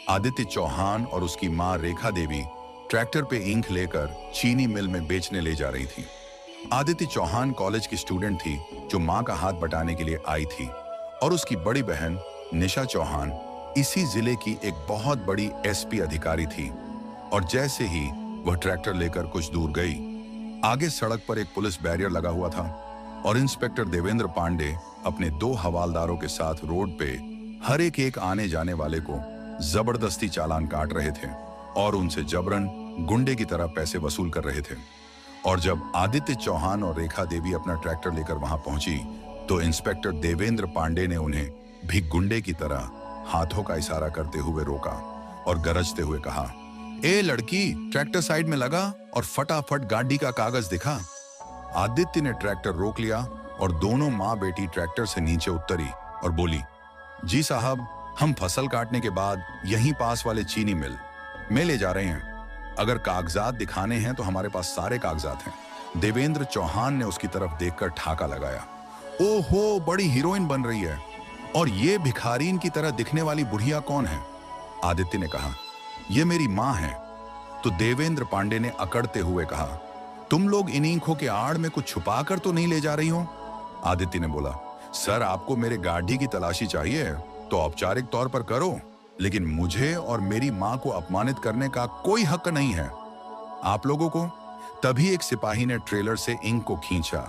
आदित्य चौहान और उसकी मां रेखा देवी ट्रैक्टर पे इंक लेकर चीनी मिल में बेचने ले जा रही थी। आदित्य चौहान कॉलेज की स्टूडेंट थी जो मां का हाथ बटाने के लिए आई थी, और उसकी बड़ी बहन निशा चौहान इसी जिले की एक बहुत बड़ी एसपी अधिकारी थी। और जैसे ही वह ट्रैक्टर लेकर कुछ दूर गई, आगे सड़क पर एक पुलिस बैरियर लगा हुआ था और इंस्पेक्टर देवेंद्र पांडे अपने 2 हवालदारों के साथ रोड पे हर एक आने जाने वाले को जबरदस्ती चालान काट रहे थे और उनसे जबरन गुंडे की तरह पैसे वसूल कर रहे थे। और जब आदित्य चौहान और रेखा देवी अपना ट्रैक्टर लेकर वहां पहुंची तो इंस्पेक्टर देवेंद्र पांडे ने उन्हें भी गुंडे की तरह हाथों का इशारा करते हुए रोका और गरजते हुए कहा, ए लड़की, ट्रैक्टर साइड में लगा और फटाफट गाड़ी का कागज दिखा। आदित्य ने ट्रैक्टर रोक लिया और दोनों माँ बेटी ट्रैक्टर से नीचे उतरी और बोली, जी साहब, हम फसल काटने के बाद यहीं पास वाले चीनी मिल में ले जा रहे हैं। अगर कागजात दिखाने हैं तो हमारे पास सारे कागजात हैं। देवेंद्र चौहान ने उसकी तरफ देखकर ठाका लगाया। ओहो, बड़ी हीरोइन बन रही है। और ये भिखारीन की तरह दिखने वाली बुढ़िया कौन है? आदित्य ने कहा, ये मेरी मां है। तो देवेंद्र पांडे ने अकड़ते हुए कहा, तुम लोग इन ईंखों के आड़ में कुछ छुपा कर तो नहीं ले जा रही हो? आदित्य ने बोला, सर, आपको मेरे गाड़ी की तलाशी चाहिए तो औपचारिक तौर पर करो, लेकिन मुझे और मेरी मां को अपमानित करने का कोई हक नहीं है। आप लोगों को? तभी एक सिपाही ने ट्रेलर से इंक को खींचा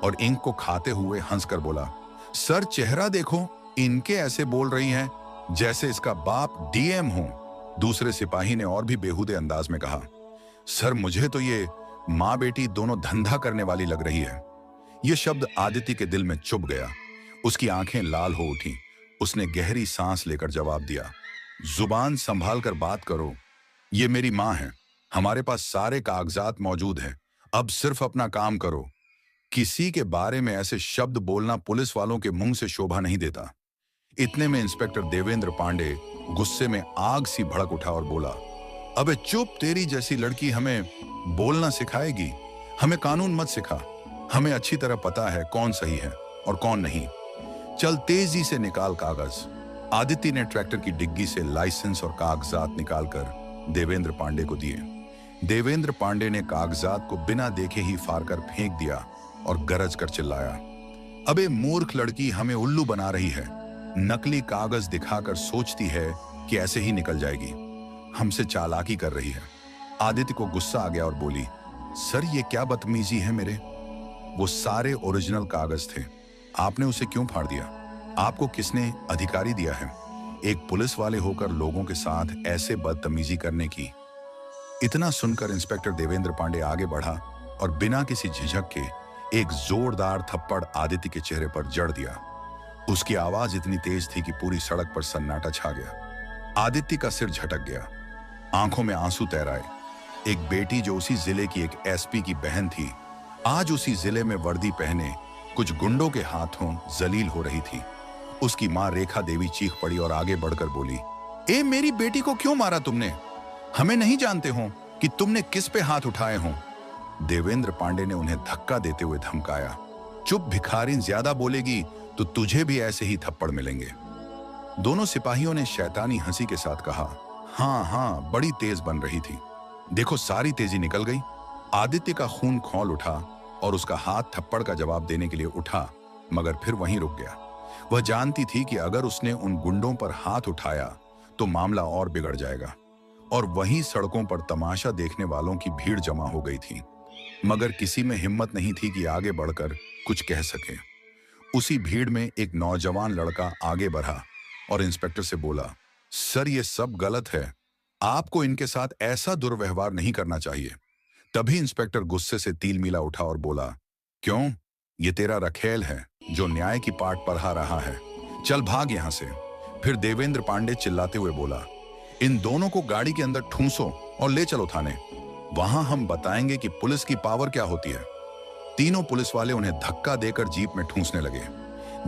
और इंक को खाते हुए हंसकर बोला, सर, चेहरा देखो, इनके ऐसे बोल रही हैं जैसे इसका बाप डीएम हो। दूसरे सिपाही ने और भी बेहुदे अंदाज में कहा, सर, मुझे तो ये माँ बेटी दोनों धंधा करने वाली लग रही है। ये शब्द आदित्य के दिल में चुभ गया। उसकी आंखें लाल हो उठी। उसने गहरी सांस लेकर जवाब दिया, जुबान संभाल कर बात करो। ये मेरी माँ है। हमारे पास सारे कागजात मौजूद हैं। अब सिर्फ अपना काम करो। किसी के बारे में ऐसे शब्द बोलना पुलिस वालों के मुंह से शोभा नहीं देता। इतने में इंस्पेक्टर देवेंद्र पांडे गुस्से में आग सी भड़क उठा और बोला, अबे चुप, तेरी जैसी लड़की हमें बोलना सिखाएगी? हमें कानून मत सिखा। हमें अच्छी तरह पता है कौन सही है और कौन नहीं। चल, तेजी से निकाल कागज। आदित्य ने ट्रैक्टर की डिग्गी से लाइसेंस और कागजात निकालकर देवेंद्र पांडे को दिए। देवेंद्र पांडे ने कागजात को बिना देखे ही फाड़ कर फेंक दिया और गरज कर चिल्लाया, अबे मूर्ख लड़की, हमें उल्लू बना रही है। नकली कागज दिखाकर सोचती है कि ऐसे ही निकल जाएगी। हमसे चालाकी कर रही है। आदित्य को गुस्सा आ गया और बोली, सर, ये क्या बदतमीजी है मेरे? वो सारे ओरिजिनल कागज थे। आपने उसे क्यों फाड़ दिया? आपको किसने अधिकारी दिया है एक पुलिस वाले होकर लोगों के साथ ऐसे बदतमीजी करने की? इतना सुनकर इंस्पेक्टर देवेंद्र पांडे आगे बढ़ा और बिना किसी झिझक के एक जोरदार थप्पड़ आदित्य के चेहरे पर जड़ दिया। उसकी आवाज इतनी तेज थी कि पूरी सड़क पर सन्नाटा छा गया। आदित्य का सिर झटक गया, आंखों में आंसू तैर आए। एक बेटी जो उसी जिले की एक एसपी की बहन थी, आज उसी जिले में वर्दी पहने कुछ गुंडों के हाथों जलील हो रही थी। उसकी मां रेखा देवी चीख पड़ी और आगे बढ़कर बोली, ए, मेरी बेटी को क्यों मारा तुमने? हमें नहीं जानते हो कि तुमने किस पे हाथ उठाए हो? देवेंद्र पांडे ने उन्हें धक्का देते हुए धमकाया, चुप भिखारिन, ज्यादा बोलेगी तो तुझे भी ऐसे ही थप्पड़ मिलेंगे। दोनों सिपाहियों ने शैतानी हंसी के साथ कहा, हाँ, बड़ी तेज बन रही थी। देखो, सारी तेजी निकल गई। आदित्य का खून खौल उठा और उसका हाथ थप्पड़ का जवाब देने के लिए उठा, मगर फिर वहीं रुक गया। वह जानती थी कि अगर उसने उन गुंडों पर हाथ उठाया तो मामला और बिगड़ जाएगा। और वहीं सड़कों पर तमाशा देखने वालों की भीड़ जमा हो गई थी, मगर किसी में हिम्मत नहीं थी कि आगे बढ़कर कुछ कह सके। उसी भीड़ में एक नौजवान लड़का आगे बढ़ा और इंस्पेक्टर से बोला, सर, ये सब गलत है। आपको इनके साथ ऐसा दुर्व्यवहार नहीं करना चाहिए। तभी इंस्पेक्टर गुस्से से तिल मिला उठा और बोला, क्यों? ये तेरा रखेल है जो न्याय की पाठ पढ़ा रहा है। चल भाग यहां से। फिर देवेंद्र पांडे चिल्लाते हुए बोला, इन दोनों को गाड़ी के अंदर ठूंसो और ले चलो थाने। वहां हम बताएंगे कि पुलिस की पावर क्या होती है। तीनों पुलिस वाले उन्हें धक्का देकर जीप में ठूंसने लगे।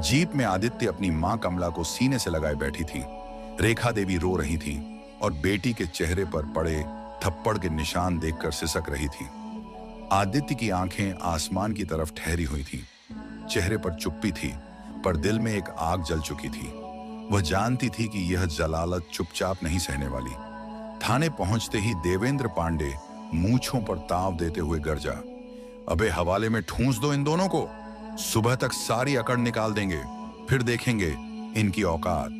जीप में आदित्य अपनी मां कमला को सीने से लगाए बैठी थी। रेखा देवी रो रही थी और बेटी के चेहरे पर पड़े थप्पड़ के निशान देखकर सिसक रही थी। आदित्य की आंखें आसमान की तरफ ठहरी हुई थी। चेहरे पर चुप्पी थी, पर दिल में एक आग जल चुकी थी। वह जानती थी कि यह जलालत चुपचाप नहीं सहने वाली। थाने पहुंचते ही देवेंद्र पांडे मूंछों पर ताव देते हुए गरजा, अबे हवाले में ठूंस दो इन दोनों को, सुबह तक सारी अकड़ निकाल देंगे, फिर देखेंगे इनकी औकात।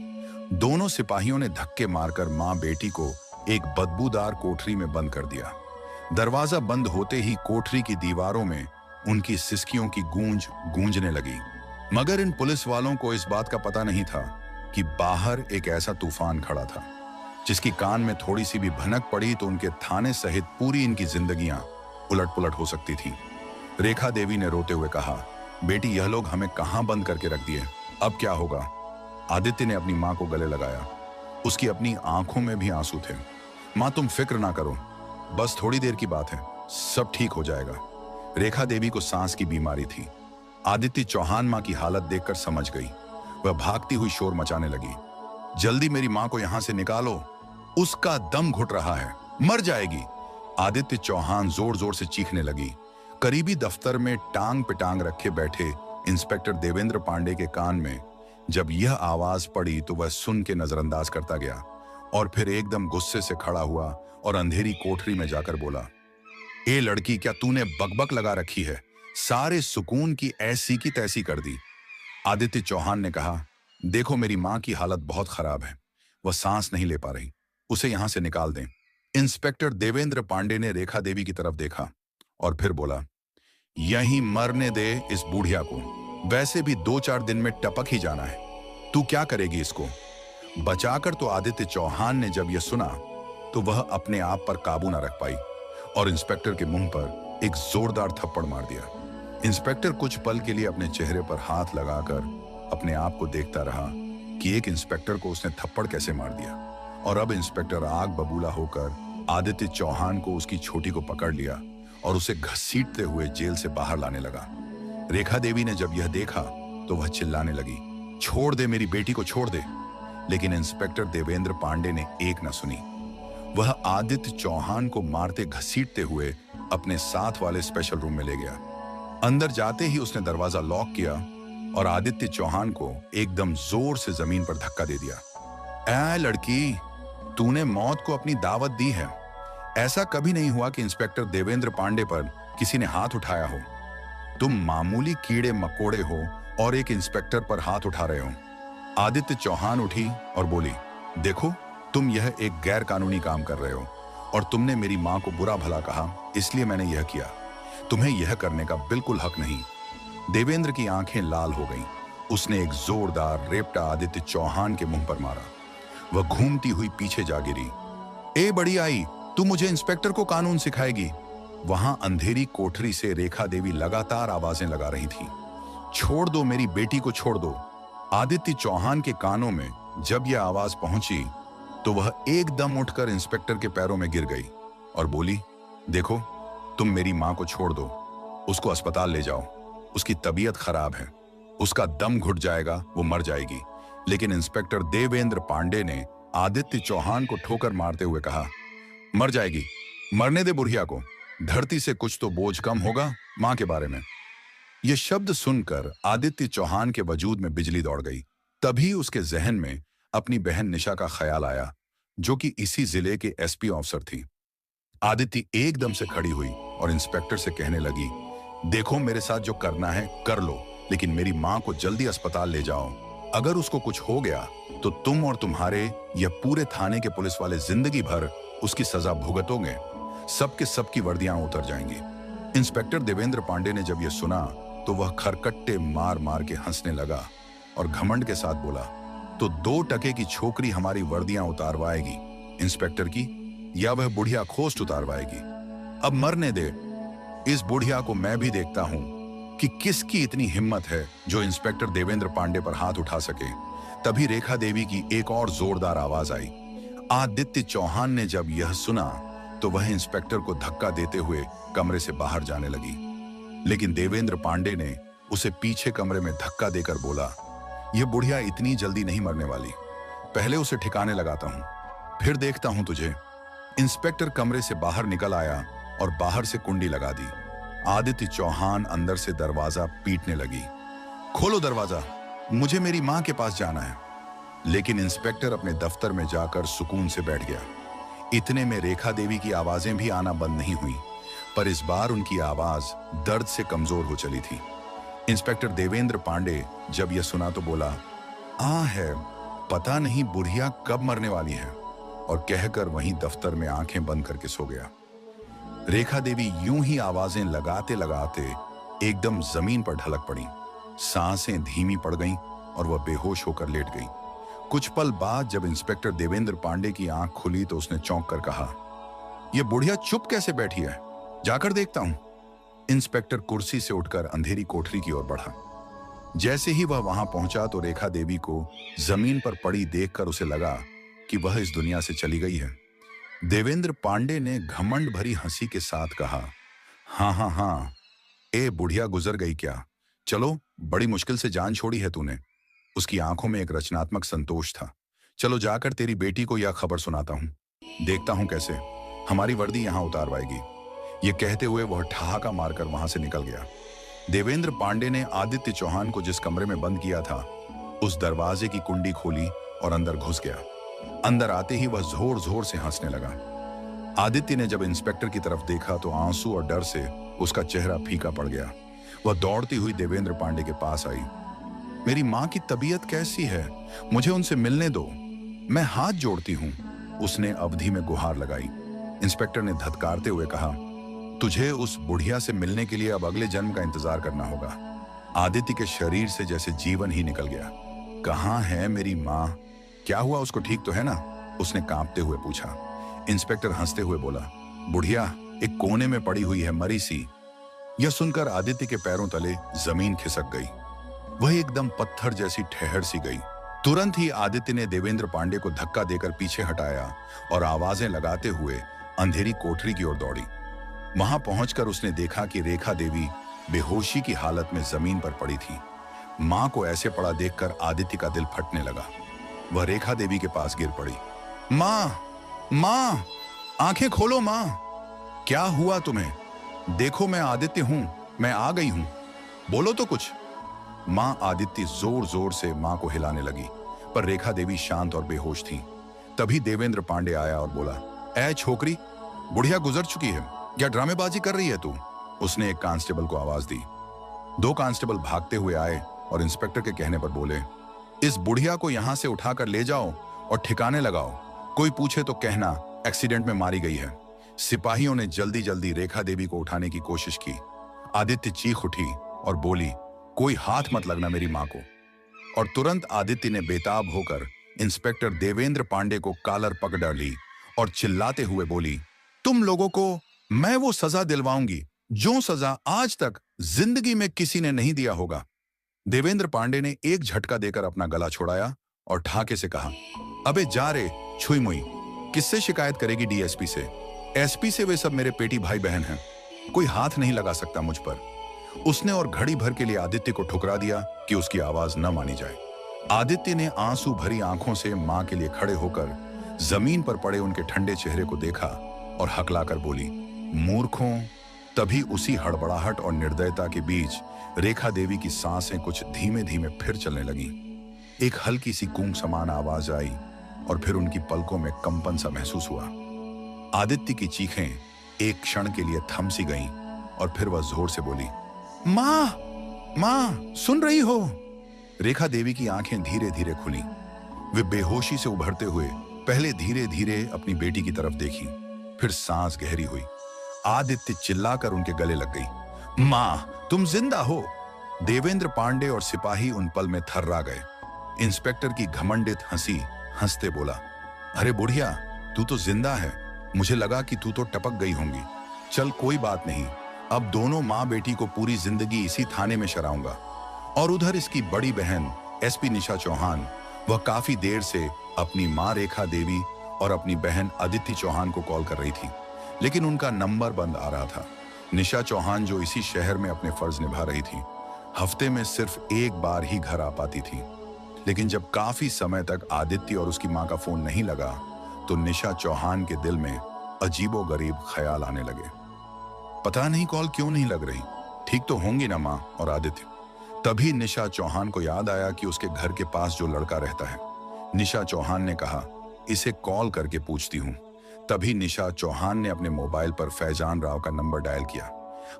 दोनों सिपाहियों ने धक्के मारकर मां बेटी को एक बदबूदार कोठरी में बंद कर दिया। दरवाजा बंद होते ही कोठरी की दीवारों में उनकी सिसकियों की गूंज गूंजने लगी। मगर इन पुलिस वालों को इस बात का पता नहीं था कि बाहर एक ऐसा तूफान खड़ा था जिसकी कान में थोड़ी सी भी भनक पड़ी तो उनके थाने सहित पूरी इनकी जिंदगियां उलट पुलट हो सकती थी। रेखा देवी ने रोते हुए कहा, बेटी यह लोग हमें कहां बंद करके रख दिए, अब क्या होगा? आदित्य ने अपनी मां को गले लगाया। उसकी अपनी आंखों में भी आंसू थे। मां तुम फिक्र ना करो, बस थोड़ी देर की बात है, सब ठीक हो जाएगा। रेखा देवी को सांस की बीमारी थी। आदित्य चौहान मां की हालत देखकर समझ गई। वह भागती हुई शोर मचाने लगी, जल्दी मेरी मां को यहां से निकालो, उसका दम घुट रहा है, मर जाएगी। आदित्य चौहान जोर जोर से चीखने लगी। करीबी दफ्तर में टांग पे टांग रखे बैठे इंस्पेक्टर देवेंद्र पांडे के कान में जब यह आवाज पड़ी तो वह सुन के नजरअंदाज करता गया और फिर एकदम गुस्से से खड़ा हुआ और अंधेरी कोठरी में जाकर बोला, ए लड़की, क्या तूने बकबक लगा रखी है? सारे सुकून की ऐसी की तैसी कर दी। आदित्य चौहान ने कहा, देखो मेरी मां की हालत बहुत खराब है, वह सांस नहीं ले पा रही, उसे यहां से निकाल दें। इंस्पेक्टर देवेंद्र पांडे ने रेखा देवी की तरफ देखा और फिर बोला, यहीं मरने दे इस बूढ़िया को, वैसे भी 2-4 दिन में टपक ही जाना है, तू क्या करेगी इसको? बचाकर तो आदित्य चौहान ने जब यह सुना तो वह अपने आप पर काबू ना रख पाई और इंस्पेक्टर के मुंह पर एक जोरदार थप्पड़ मार दिया। इंस्पेक्टर कुछ पल के लिए अपने चेहरे पर हाथ लगाकर अपने आप को देखता रहा कि एक इंस्पेक्टर को उसने थप्पड़ कैसे मार दिया। और अब इंस्पेक्टर आग बबूला होकर आदित्य चौहान को उसकी छोटी को पकड़ लिया और उसे घसीटते हुए जेल से बाहर लाने लगा। रेखा देवी ने जब यह देखा तो वह चिल्लाने लगी, छोड़ दे मेरी बेटी को, छोड़ दे। लेकिन इंस्पेक्टर देवेंद्र पांडे ने एक न सुनी। वह आदित्य चौहान को मारते घसीटते हुए अपने साथ वाले स्पेशल रूम में ले गया। अंदर जाते ही उसने दरवाजा लॉक किया और आदित्य चौहान को एकदम जोर से जमीन पर धक्का दे दिया। ऐ लड़की, तूने मौत को अपनी दावत दी है। ऐसा कभी नहीं हुआ कि इंस्पेक्टर देवेंद्र पांडे पर किसी ने हाथ उठाया हो। तुम मामूली कीड़े मकोड़े हो और एक इंस्पेक्टर पर हाथ उठा रहे हो। आदित्य चौहान उठी और बोली, देखो तुम यह एक गैर कानूनी काम कर रहे हो और तुमने मेरी मां को बुरा भला कहा, इसलिए मैंने यह किया। तुम्हें यह करने का बिल्कुल हक नहीं। देवेंद्र की आंखें लाल हो गईं। उसने एक जोरदार रेपटा आदित्य चौहान के मुंह पर मारा। वह घूमती हुई पीछे जा गिरी। ए बड़ी आई, तू मुझे इंस्पेक्टर को कानून सिखाएगी? वहां अंधेरी कोठरी से रेखा देवी लगातार आवाजें लगा रही थी, छोड़ दो मेरी बेटी को, छोड़ दो। आदित्य चौहान के कानों में जब यह आवाज पहुंची तो वह एकदम उठकर इंस्पेक्टर के पैरों में गिर गई और बोली, देखो तुम मेरी मां को छोड़ दो, उसको अस्पताल ले जाओ, उसकी तबीयत खराब है, उसका दम घुट जाएगा, वो मर जाएगी। लेकिन इंस्पेक्टर देवेंद्र पांडे ने आदित्य चौहान को ठोकर मारते हुए कहा, मर जाएगी, मरने दे बुढ़िया को, धरती से कुछ तो बोझ कम होगा मां के बारे में। यह शब्द सुनकर आदित्य चौहान के वजूद में बिजली दौड़ गई। तभी उसके जहन में अपनी बहन निशा का ख्याल आया, जो कि इसी जिले के एसपी ऑफिसर थी। आदित्य एकदम से खड़ी हुई और इंस्पेक्टर से कहने लगी, देखो मेरे साथ जो करना है कर लो, लेकिन मेरी मां को जल्दी अस्पताल ले जाओ। अगर उसको कुछ हो गया तो तुम और तुम्हारे या पूरे थाने के पुलिस वाले जिंदगी भर उसकी सजा भुगतोगे। सबके सबकी वर्दियां उतर जाएंगी। इंस्पेक्टर देवेंद्र पांडे ने जब यह सुना तो वह खरकट्टे मार मार के हंसने लगा और घमंड के साथ बोला, तो 2 टके की छोकरी हमारी वर्दियां उतारवाएगी इंस्पेक्टर की, या वह बुढ़िया खोस्ट उतारवाएगी? अब मरने दे इस बुढ़िया को, मैं भी देखता हूं कि किसकी इतनी हिम्मत है जो इंस्पेक्टर देवेंद्र पांडे पर हाथ उठा सके। तभी रेखा देवी की एक और जोरदार आवाज आई। आदित्य चौहान ने जब यह सुना तो वह इंस्पेक्टर को धक्का देते हुए कमरे से बाहर जाने लगी, लेकिन देवेंद्र पांडे ने उसे पीछे कमरे में धक्का देकर बोला, यह बुढ़िया इतनी जल्दी नहीं मरने वाली, पहले उसे ठिकाने लगाता हूं, फिर देखता हूं तुझे। इंस्पेक्टर कमरे से बाहर निकल आया और बाहर से कुंडी लगा दी। आदित्य चौहान अंदर से दरवाजा पीटने लगी, खोलो दरवाजा, मुझे मेरी मां के पास जाना है। लेकिन इंस्पेक्टर अपने दफ्तर में जाकर सुकून से बैठ गया। इतने में रेखा देवी की आवाजें भी आना बंद नहीं हुई, पर इस बार उनकी आवाज दर्द से कमजोर हो चली थी। इंस्पेक्टर देवेंद्र पांडे जब यह सुना तो बोला, है, पता नहीं बुढ़िया कब मरने वाली है, और कहकर वहीं दफ्तर में आंखें बंद करके सो गया। रेखा देवी यूं ही आवाजें लगाते लगाते एकदम जमीन पर ढलक पड़ी। सांसें धीमी पड़ गईं और वह बेहोश होकर लेट गई। कुछ पल बाद जब इंस्पेक्टर देवेंद्र पांडे की आंख खुली तो उसने चौंक कर कहा, यह बुढ़िया चुप कैसे बैठी है, जाकर देखता हूं। इंस्पेक्टर कुर्सी से उठकर अंधेरी कोठरी की ओर बढ़ा। जैसे ही वह वहां पहुंचा तो रेखा देवी को जमीन पर पड़ी देखकर उसे लगा कि वह इस दुनिया से चली गई है। देवेंद्र पांडे ने घमंड भरी हंसी के साथ कहा, हाँ हाँ हाँ, ए बुढ़िया गुजर गई क्या? चलो, बड़ी मुश्किल से जान छोड़ी है तूने। उसकी आंखों में एक रचनात्मक संतोष था। चलो जाकर तेरी बेटी को यह खबर सुनाता हूं, देखता हूं कैसे हमारी वर्दी यहां उतारवाएगी। ये कहते हुए वह ठहाका मारकर वहां से निकल गया। देवेंद्र पांडे ने आदित्य चौहान को जिस कमरे में बंद किया था उस दरवाजे की कुंडी खोली और अंदर घुस गया। अंदर आते ही वह जोर जोर से हंसने लगा। आदित्य ने जब इंस्पेक्टर की तरफ देखा तो आंसू और डर से उसका चेहरा फीका पड़ गया। वह दौड़ती हुई देवेंद्र पांडे के पास आई। मेरी मां की तबीयत कैसी है, मुझे उनसे मिलने दो, मैं हाथ जोड़ती हूं, उसने अवधि में गुहार लगाई। इंस्पेक्टर ने धत्कारते हुए कहा, तुझे उस बुढ़िया से मिलने के लिए अब अगले जन्म का इंतजार करना होगा। आदित्य के शरीर से जैसे जीवन ही निकल गया। कहाँ है मेरी माँ? क्या हुआ, उसको ठीक तो है ना? उसने कांपते हुए पूछा। इंस्पेक्टर हंसते हुए बोला, बुढ़िया एक कोने में पड़ी हुई है, मरी सी। यह सुनकर आदित्य के पैरों तले जमीन खिसक गई। वह एकदम पत्थर जैसी ठहर सी गई। तुरंत ही आदित्य ने देवेंद्र पांडे को धक्का देकर पीछे हटाया और आवाजें लगाते हुए अंधेरी कोठरी की ओर दौड़ी। वहां पहुंचकर उसने देखा कि रेखा देवी बेहोशी की हालत में जमीन पर पड़ी थी। मां को ऐसे पड़ा देखकर आदित्य का दिल फटने लगा। वह रेखा देवी के पास गिर पड़ी। मां, मां, आंखें खोलो मां, क्या हुआ तुम्हें? देखो मैं आदित्य हूं, मैं आ गई हूं, बोलो तो कुछ। मां आदित्य जोर जोर से मां को हिलाने लगी, पर रेखा देवी शांत और बेहोश थी। तभी देवेंद्र पांडे आया और बोला, ऐ छोकरी, बुढ़िया गुजर चुकी है, क्या ड्रामेबाजी कर रही है तू? उसने एक कांस्टेबल को आवाज दी। 2 कांस्टेबल भागते हुए आए और इंस्पेक्टर के कहने पर बोले, इस बुढ़िया को यहां से उठाकर ले जाओ और ठिकाने लगाओ, कोई पूछे तो कहना एक्सीडेंट में मारी गई है। सिपाहियों ने जल्दी जल्दी रेखा देवी को उठाने की कोशिश की। आदित्य चीख उठी और बोली, कोई हाथ मत लगना मेरी मां को। और तुरंत आदित्य ने बेताब होकर इंस्पेक्टर देवेंद्र पांडे को कालर पकड़ डाली और चिल्लाते हुए बोली, तुम लोगों को मैं वो सजा दिलवाऊंगी जो सजा आज तक जिंदगी में किसी ने नहीं दिया होगा। देवेंद्र पांडे ने एक झटका देकर अपना गला छोड़ाया और ठाके से कहा, अबे जा रे छुई मुई, किससे शिकायत करेगी? डीएसपी से, एसपी से? वे सब मेरे पेटी भाई बहन हैं, कोई हाथ नहीं लगा सकता मुझ पर। उसने और घड़ी भर के लिए आदित्य को ठुकरा दिया कि उसकी आवाज न मानी जाए। आदित्य ने आंसू भरी आंखों से मां के लिए खड़े होकर जमीन पर पड़े उनके ठंडे चेहरे को देखा और हकलाकर बोली, मूर्खों। तभी उसी हड़बड़ाहट और निर्दयता के बीच रेखा देवी की सांसें कुछ धीमे धीमे फिर चलने लगी। एक हल्की सी गूंग समान आवाज आई और फिर उनकी पलकों में कंपन सा महसूस हुआ। आदित्य की चीखें एक क्षण के लिए थम सी गईं और फिर वह जोर से बोली, मां, मां, सुन रही हो? रेखा देवी की आंखें धीरे धीरे खुली। वे बेहोशी से उभरते हुए पहले धीरे धीरे अपनी बेटी की तरफ देखी, फिर सांस गहरी हुई। आदित्य चिल्लाकर उनके गले लग गई, मां, तुम जिंदा हो। देवेंद्र पांडे और सिपाही उन पल में थर्रा गए। इंस्पेक्टर की घमंडित हंसी हंसते बोला, अरे बुढ़िया, तू तो जिंदा है, मुझे लगा कि तू तो टपक गई होंगी। चल कोई बात नहीं, अब दोनों माँ बेटी को पूरी जिंदगी इसी थाने में शराऊंगा। और उधर इसकी बड़ी बहन एसपी निशा चौहान, वह काफी देर से अपनी माँ रेखा देवी और अपनी बहन अदिति चौहान को कॉल कर रही थी, लेकिन उनका नंबर बंद आ रहा था। निशा चौहान जो इसी शहर में अपने फर्ज निभा रही थी, हफ्ते में सिर्फ एक बार ही घर आ पाती थी। लेकिन जब काफी समय तक आदित्य और उसकी मां का फोन नहीं लगा तो निशा चौहान के दिल में अजीबोगरीब ख्याल आने लगे। पता नहीं कॉल क्यों नहीं लग रही, ठीक तो होंगी ना मां और आदित्य। तभी निशा चौहान को याद आया कि उसके घर के पास जो लड़का रहता है, निशा चौहान ने कहा, इसे कॉल करके पूछती हूँ। तभी निशा चौहान ने अपने मोबाइल पर फैजान राव का नंबर डायल किया।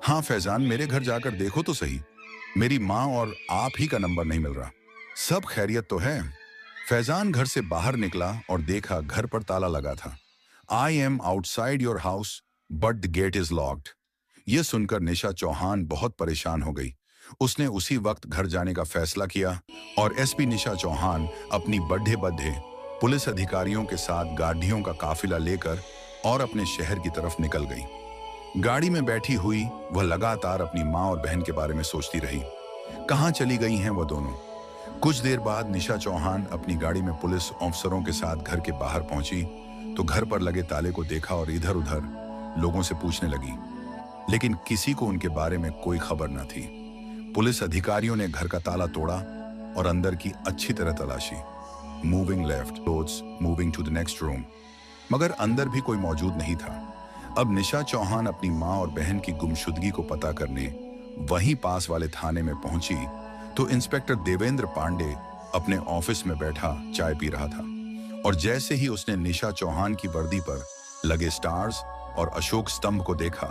हाँ फैजान, मेरे घर जाकर देखो तो सही, मेरी माँ और आप ही का नंबर नहीं मिल रहा। सब खैरियत तो है? फैजान घर से बाहर निकला और देखा घर पर ताला लगा था। I am outside your house but the gate is locked. यह सुनकर निशा चौहान बहुत परेशान हो गई। उसने उसी वक्त घर जाने का फैसला किया और एसपी निशा चौहान अपनी बड्ढे बड्ढे पुलिस अधिकारियों के साथ गाड़ियों का काफिला लेकर और अपने शहर की तरफ निकल गई। गाड़ी में बैठी हुई वह लगातार अपनी माँ और बहन के बारे में सोचती रही। कहाँ चली गई हैं वह दोनों? कुछ देर बाद निशा चौहान अपनी गाड़ी में पुलिस ऑफिसरों के साथ घर के बाहर पहुंची तो घर पर लगे ताले को देखा और इधर उधर लोगों से पूछने लगी, लेकिन किसी को उनके बारे में कोई खबर न थी। पुलिस अधिकारियों ने घर का ताला तोड़ा और अंदर की अच्छी तरह तलाशी। Moving left, clothes, moving to the next room, मगर अंदर भी कोई मौजूद नहीं था। अब निशा चौहान अपनी माँ और बहन की गुमशुदगी को पता करने वहीं पास वाले थाने में पहुंची तो इंस्पेक्टर देवेंद्र पांडे अपने ऑफिस में बैठा चाय पी रहा था और जैसे ही उसने निशा चौहान की वर्दी पर लगे स्टार्स और अशोक स्तंभ को देखा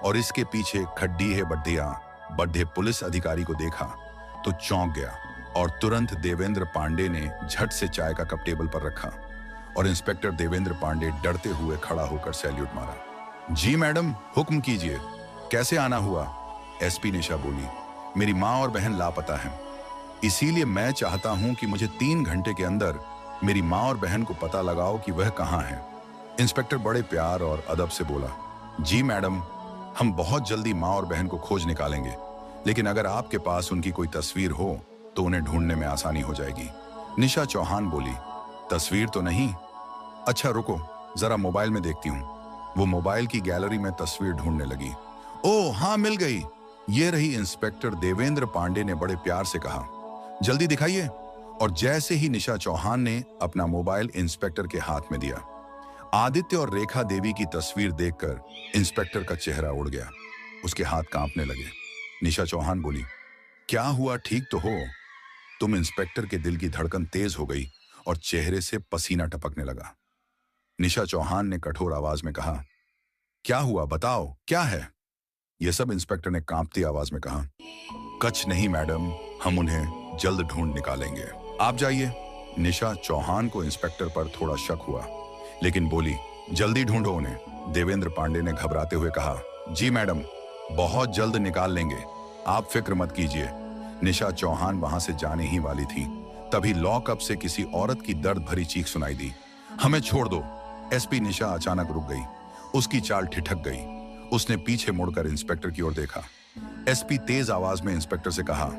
और इसके पीछे खड्डी है बड्ढे पुलिस अधिकारी को देखा तो चौंक गया और तुरंत देवेंद्र पांडे ने झट से चाय का कप टेबल पर रखा और इंस्पेक्टर देवेंद्र पांडे डरते हुए खड़ा होकर सैल्यूट मारा। जी मैडम, हुक्म कीजिए, कैसे आना हुआ? एसपी निशा बोली, मेरी माँ और बहन लापता हैं, इसीलिए मैं चाहता हूं कि मुझे 3 घंटे के अंदर मेरी माँ और बहन को पता लगाओ कि वह कहाँ हैं। इंस्पेक्टर बड़े प्यार और अदब से बोला, जी मैडम, हम बहुत जल्दी माँ और बहन को खोज निकालेंगे, लेकिन अगर आपके पास उनकी कोई तस्वीर हो तो उन्हें ढूंढने में आसानी हो जाएगी। निशा चौहान बोली, तस्वीर तो नहीं? अच्छा रुको, जरा मोबाइल में देखती हूँ। वो मोबाइल की गैलरी में तस्वीर ढूंढने लगी। ओह हाँ, मिल गई, ये रही। इंस्पेक्टर देवेंद्र पांडे ने बड़े प्यार से कहा, जल्दी दिखाइए। और जैसे ही निशा चौहान ने अपना मोबाइल इंस्पेक्टर के हाथ में दिया, आदित्य और रेखा देवी की तस्वीर देखकर इंस्पेक्टर का चेहरा उड़ गया, उसके हाथ कांपने लगे। निशा चौहान बोली, क्या हुआ, ठीक तो हो? तुम? इंस्पेक्टर के दिल की धड़कन तेज हो गई और चेहरे से पसीना टपकने लगा। निशा चौहान ने कठोर आवाज में कहा, क्या हुआ, बताओ क्या है? यह सब इंस्पेक्टर ने कांपती आवाज में कहा, कुछ नहीं मैडम, हम उन्हें जल्द ढूंढ निकालेंगे, आप जाइए। निशा चौहान को इंस्पेक्टर पर थोड़ा शक हुआ, लेकिन बोली, जल्दी ढूंढो उन्हें। देवेंद्र पांडे ने घबराते हुए कहा, जी मैडम, बहुत जल्द निकाल लेंगे, आप फिक्र मत कीजिए। निशा चौहान वहां से जाने ही वाली थी, तभी लॉकअप से किसी औरत की दर्द भरी चीख सुनाई दी, हमें छोड़ दो। एसपी निशा अचानक रुक गई, उसकी चाल ठिठक गई। उसने पीछे मुड़कर इंस्पेक्टर की ओर देखा। एसपी तेज आवाज में इंस्पेक्टर से कहा,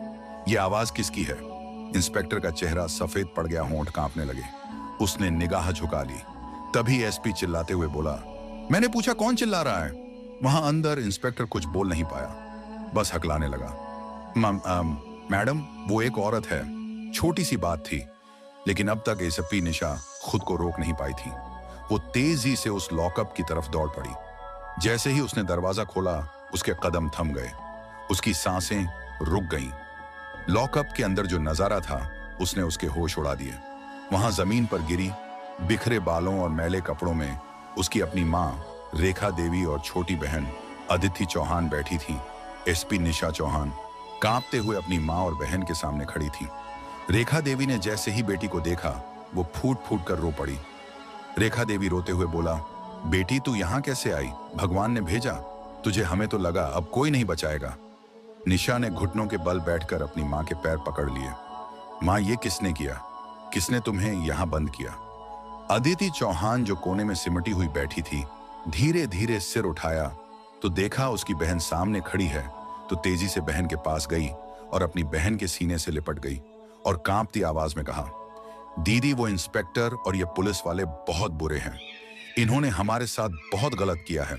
यह आवाज किसकी है? इंस्पेक्टर का चेहरा सफेद पड़ गया, होंठ कांपने लगे। उसने निगाह झुका ली। तभी एसपी चिल्लाते हुए बोला, मैंने पूछा कौन चिल्ला रहा है? वहां अंदर इंस्पेक्टर कुछ बोल नहीं पाया, बस हकलाने लगा। मैडम, वो एक औरत है, छोटी सी बात थी, लेकिन अब तक एसपी निशा खुद को रोक नहीं पाई थी। वो तेजी से उस लॉकअप की तरफ दौड़ पड़ी। जैसे ही उसने दरवाजा खोला, उसके कदम थम गए, उसकी सांसें रुक गईं। लॉकअप के अंदर जो नजारा था, उसने उसके होश उड़ा दिए। वहां जमीन पर गिरी बिखरे बालों और मैले कपड़ों में उसकी अपनी माँ रेखा देवी और छोटी बहन अदिति चौहान बैठी थी। एसपी निशा चौहान कांपते हुए अपनी माँ और बहन के सामने खड़ी थी। रेखा देवी ने जैसे ही बेटी को देखा, वो फूट फूट कर रो पड़ी। रेखा देवी रोते हुए बोला, बेटी तू यहाँ कैसे आई? भगवान ने भेजा तुझे, हमें तो लगा अब कोई नहीं बचाएगा। निशा ने घुटनों के बल बैठकर अपनी माँ के पैर पकड़ लिए। माँ, ये किसने किया? किसने तुम्हें यहाँ बंद किया? अदिति चौहान जो कोने में सिमटी हुई बैठी थी, धीरे धीरे सिर उठाया तो देखा उसकी बहन सामने खड़ी है, तो तेजी से बहन के पास गई और अपनी बहन के सीने से लिपट गई और कांपती आवाज में कहा, दीदी, वो इंस्पेक्टर और ये पुलिस वाले बहुत बुरे हैं, इन्होंने हमारे साथ बहुत गलत किया है।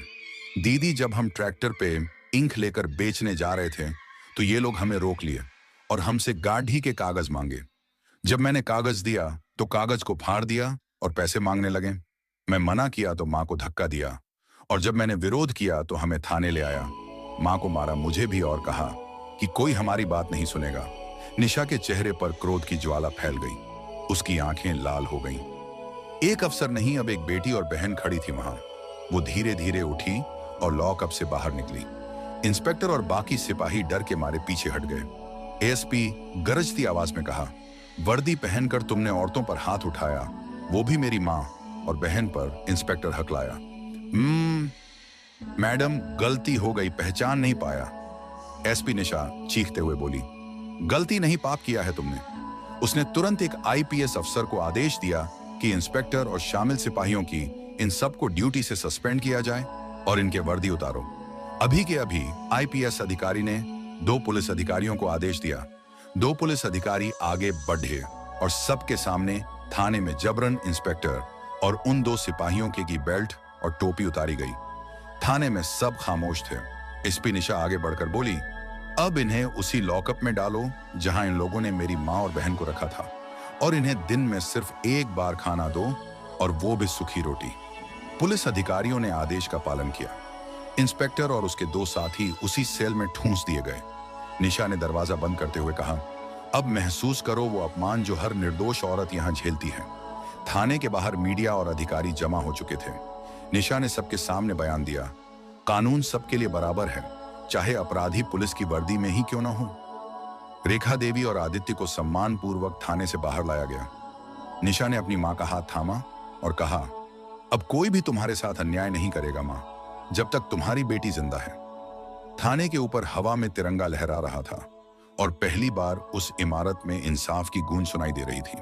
दीदी, जब हम ट्रैक्टर पे इंक लेकर बेचने जा रहे थे तो ये लोग हमें रोक लिए और हमसे गाढ़ी के कागज मांगे। जब मैंने कागज दिया तो कागज को फाड़ दिया और पैसे मांगने लगे। मैं मना किया तो माँ को धक्का दिया और जब मैंने विरोध किया तो हमें थाने ले आया। माँ को मारा, मुझे भी, और कहा कि कोई हमारी बात नहीं सुनेगा। निशा के चेहरे पर क्रोध की ज्वाला फैल गई। उसकी आंखें लाल हो गईं। एक अफसर नहीं, अब एक बेटी और बहन खड़ी थी वहां। वो धीरे धीरे उठी और लॉकअप से बाहर निकली। इंस्पेक्टर और बाकी सिपाही डर के मारे पीछे हट गए। एएसपी गरजती आवाज में कहा, वर्दी पहनकर तुमने औरतों पर हाथ उठाया, वो भी मेरी माँ और बहन पर। इंस्पेक्टर हकलाया। मैडम, गलती हो गई, पहचान नहीं पाया। एसपी निशा चीखते हुए बोली, गलती नहीं, पाप किया है तुमने। उसने तुरंत एक आईपीएस अफसर को आदेश दिया कि इंस्पेक्टर और शामिल सिपाहियों की इन सबको ड्यूटी से सस्पेंड किया जाए और इनके वर्दी उतारो। अभी के अभी आईपीएस अधिकारी ने 2 पुलिस अधिकारियों को आदेश दिया। 2 पुलिस अधिकारी आगे बढ़े और सबके सामने थाने में जबरन इंस्पेक्टर और उन 2 सिपाहियों की बेल्ट और टोपी उतारी गई। थाने में सब खामोश थे। एसपी निशा आगे बढ़कर बोली, अब इन्हें उसी लॉकअप में डालो जहां इन लोगों ने मेरी माँ और बहन को रखा था, और इन्हें दिन में सिर्फ एक बार खाना दो, और वो भी सूखी रोटी। पुलिस अधिकारियों ने आदेश का पालन किया। इंस्पेक्टर और उसके 2 साथी उसी सेल में ठूंस दिए गए। निशा ने दरवाजा बंद करते हुए कहा, अब महसूस करो वो अपमान जो हर निर्दोष औरत यहां झेलती है। थाने के बाहर मीडिया और अधिकारी जमा हो चुके थे। निशा ने सबके सामने बयान दिया, कानून सबके लिए बराबर है, चाहे अपराधी पुलिस की वर्दी में ही क्यों ना हो। रेखा देवी और आदित्य को सम्मानपूर्वक थाने से बाहर लाया गया। निशा ने अपनी मां का हाथ थामा और कहा, अब कोई भी तुम्हारे साथ अन्याय नहीं करेगा मां, जब तक तुम्हारी बेटी जिंदा है। थाने के ऊपर हवा में तिरंगा लहरा रहा था और पहली बार उस इमारत में इंसाफ की गूंज सुनाई दे रही थी।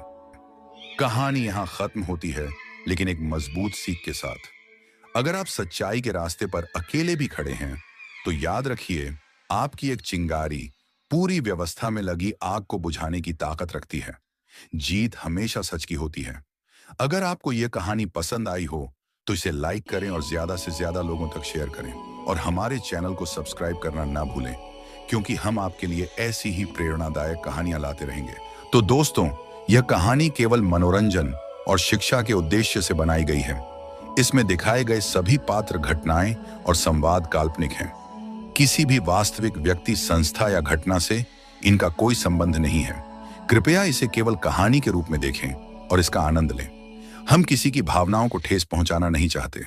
कहानी यहां खत्म होती है, लेकिन एक मजबूत सीख के साथ। अगर आप सच्चाई के रास्ते पर अकेले भी खड़े हैं तो याद रखिए, आपकी एक चिंगारी पूरी व्यवस्था में लगी आग को बुझाने की ताकत रखती है। जीत हमेशा सच की होती है। अगर आपको यह कहानी पसंद आई हो तो इसे लाइक करें और ज्यादा से ज्यादा लोगों तक शेयर करें, और हमारे चैनल को सब्सक्राइब करना ना भूलें, क्योंकि हम आपके लिए ऐसी ही प्रेरणादायक कहानियां लाते रहेंगे। तो दोस्तों, यह कहानी केवल मनोरंजन और शिक्षा के उद्देश्य से बनाई गई है। इसमें दिखाए गए सभी पात्र, घटनाएं और संवाद काल्पनिक हैं। किसी भी वास्तविक व्यक्ति, संस्था या घटना से इनका कोई संबंध नहीं है। कृपया इसे केवल कहानी के रूप में देखें और इसका आनंद लें। हम किसी की भावनाओं को ठेस पहुंचाना नहीं चाहते।